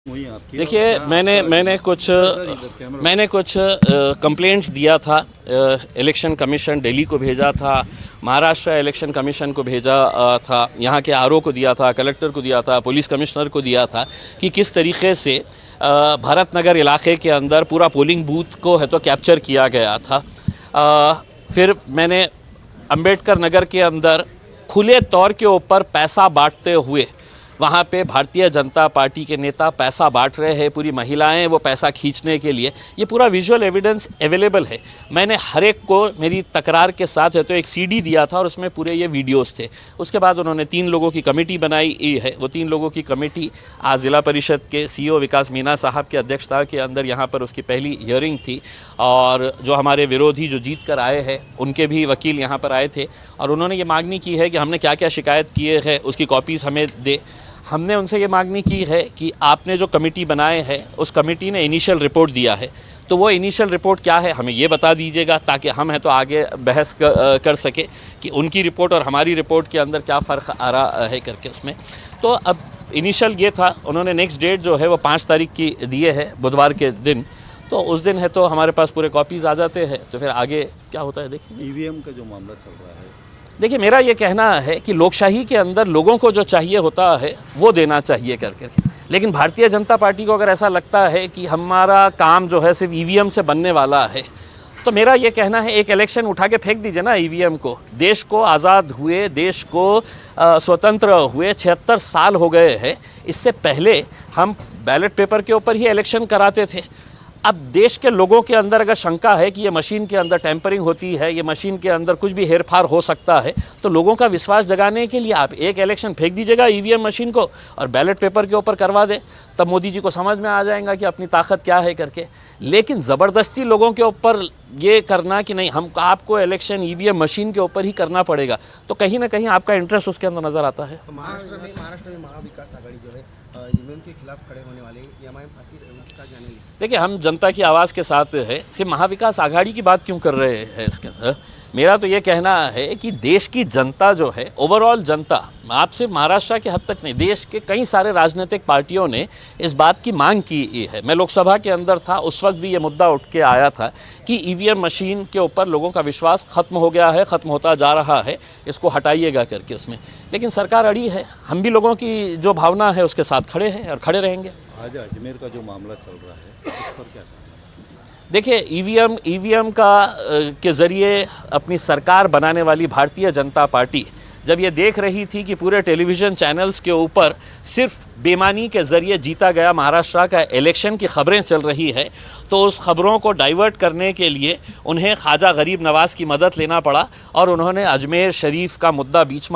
देखिए, मैंने कुछ कंप्लेंट्स दिया था। इलेक्शन कमीशन दिल्ली को भेजा था, महाराष्ट्र इलेक्शन कमीशन को भेजा था, यहाँ के आरओ को दिया था, कलेक्टर को दिया था, पुलिस कमिश्नर को दिया था कि किस तरीके से भारत नगर इलाके के अंदर पूरा पोलिंग बूथ को है तो कैप्चर किया गया था। फिर मैंने अंबेडकर नगर के अंदर खुले तौर के ऊपर पैसा बांटते हुए, वहाँ पे भारतीय जनता पार्टी के नेता पैसा बांट रहे हैं, पूरी महिलाएं वो पैसा खींचने के लिए, ये पूरा विजुअल एविडेंस अवेलेबल है। मैंने हर एक को मेरी तकरार के साथ है तो एक सीडी दिया था और उसमें पूरे ये वीडियोस थे। उसके बाद उन्होंने 3 लोगों की कमेटी बनाई है। वो 3 लोगों की कमेटी आज ज़िला परिषद के CEO विकास मीना साहब की अध्यक्षता के अंदर यहाँ पर उसकी पहली हियरिंग थी और जो हमारे विरोधी जो जीत कर आए हैं उनके भी वकील यहाँ पर आए थे और उन्होंने ये मांगनी की है कि हमने क्या क्या शिकायत किए हैं उसकी कॉपीज़ हमें दे। हमने उनसे ये मांगनी की है कि आपने जो कमेटी बनाए हैं उस कमेटी ने इनिशियल रिपोर्ट दिया है, तो वो इनिशियल रिपोर्ट क्या है हमें ये बता दीजिएगा ताकि हम है तो आगे बहस कर सके कि उनकी रिपोर्ट और हमारी रिपोर्ट के अंदर क्या फ़र्क आ रहा है करके उसमें। तो अब इनिशियल ये था, उन्होंने नेक्स्ट डेट जो है वो 5 तारीख की दिए है, बुधवार के दिन। तो उस दिन है तो हमारे पास पूरे कॉपीज़ आ जाते हैं, तो फिर आगे क्या होता है देखिए। EVM का जो मामला चल रहा है, देखिए मेरा ये कहना है कि लोकशाही के अंदर लोगों को जो चाहिए होता है वो देना चाहिए करके, लेकिन भारतीय जनता पार्टी को अगर ऐसा लगता है कि हमारा काम जो है सिर्फ EVM से बनने वाला है, तो मेरा ये कहना है एक इलेक्शन उठा के फेंक दीजिए ना EVM को। देश को आज़ाद हुए, देश को स्वतंत्र हुए 76 साल हो गए हैं। इससे पहले हम बैलेट पेपर के ऊपर ही इलेक्शन कराते थे। अब देश के लोगों के अंदर अगर शंका है कि ये मशीन के अंदर टेम्परिंग होती है, ये मशीन के अंदर कुछ भी हेरफार हो सकता है, तो लोगों का विश्वास जगाने के लिए आप एक इलेक्शन फेंक दीजिएगा EVM मशीन को और बैलेट पेपर के ऊपर करवा दे। तब मोदी जी को समझ में आ जाएगा कि अपनी ताकत क्या है करके। लेकिन ज़बरदस्ती लोगों के ऊपर ये करना कि नहीं हम आपको इलेक्शन EVM मशीन के ऊपर ही करना पड़ेगा, तो कहीं ना कहीं आपका इंटरेस्ट उसके अंदर नज़र आता है। तो महाराष्ट्र में महाविकास आघाड़ी जो है EVM के खिलाफ खड़े होने वाले MIM पार्टी जानेंगे। देखिए हम जनता की आवाज़ के साथ है, सिर्फ महाविकास आघाड़ी की बात क्यों कर रहे हैं इसके अंदर। मेरा तो ये कहना है कि देश की जनता जो है, ओवरऑल जनता, आप सिर्फ महाराष्ट्र के हद तक नहीं, देश के कई सारे राजनीतिक पार्टियों ने इस बात की मांग की है। मैं लोकसभा के अंदर था, उस वक्त भी ये मुद्दा उठ के आया था कि EVM मशीन के ऊपर लोगों का विश्वास ख़त्म हो गया है, ख़त्म होता जा रहा है, इसको हटाइएगा करके उसमें। लेकिन सरकार अड़ी है, हम भी लोगों की जो भावना है उसके साथ खड़े हैं और खड़े रहेंगे। आज अजमेर का जो मामला चल रहा है उस पर क्या? देखिए EVM के ज़रिए अपनी सरकार बनाने वाली भारतीय जनता पार्टी जब ये देख रही थी कि पूरे टेलीविज़न चैनल्स के ऊपर सिर्फ बेईमानी के ज़रिए जीता गया महाराष्ट्र का इलेक्शन की खबरें चल रही है, तो उस खबरों को डाइवर्ट करने के लिए उन्हें ख्वाजा गरीब नवाज़ की मदद लेना पड़ा और उन्होंने अजमेर शरीफ का मुद्दा बीच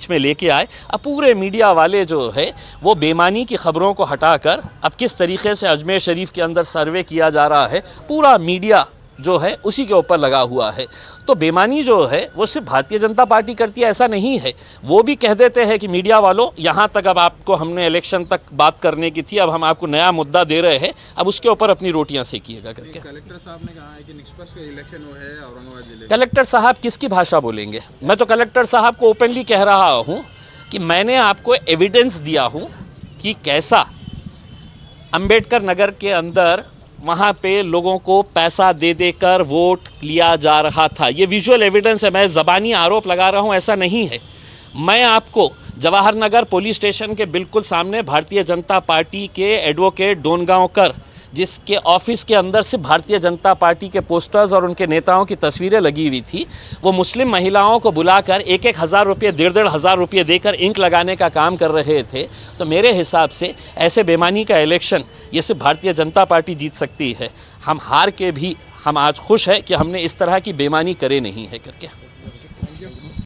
में लेके आए। अब पूरे मीडिया वाले जो है वो बेईमानी की खबरों को हटाकर अब किस तरीके से अजमेर शरीफ के अंदर सर्वे किया जा रहा है, पूरा मीडिया जो है उसी के ऊपर लगा हुआ है। तो बेईमानी जो है वो सिर्फ भारतीय जनता पार्टी करती है ऐसा नहीं है। वो भी कह देते हैं कि मीडिया वालों यहाँ तक अब आपको हमने इलेक्शन तक बात करने की थी, अब हम आपको नया मुद्दा दे रहे हैं, अब उसके ऊपर अपनी रोटियां सेकिएगा करके। कलेक्टर साहब ने कहा है कि निष्पक्ष इलेक्शन हो है औरंगाबाद जिले। कलेक्टर साहब किसकी भाषा बोलेंगे? मैं तो कलेक्टर साहब को ओपनली कह रहा हूँ कि मैंने आपको एविडेंस दिया हूँ कि कैसा अंबेडकर नगर के अंदर वहाँ पे लोगों को पैसा दे देकर वोट लिया जा रहा था। ये विजुअल एविडेंस है, मैं ज़बानी आरोप लगा रहा हूँ ऐसा नहीं है। मैं आपको जवाहर नगर पुलिस स्टेशन के बिल्कुल सामने भारतीय जनता पार्टी के एडवोकेट डोनगांवकर, जिसके ऑफिस के अंदर सिर्फ भारतीय जनता पार्टी के पोस्टर्स और उनके नेताओं की तस्वीरें लगी हुई थी, वो मुस्लिम महिलाओं को बुलाकर 1-1 हज़ार रुपये, 1.5-1.5 हज़ार रुपये देकर इंक लगाने का काम कर रहे थे। तो मेरे हिसाब से ऐसे बेईमानी का इलेक्शन ये सिर्फ भारतीय जनता पार्टी जीत सकती है। हम हार के भी हम आज खुश है कि हमने इस तरह की बेईमानी करे नहीं है करके।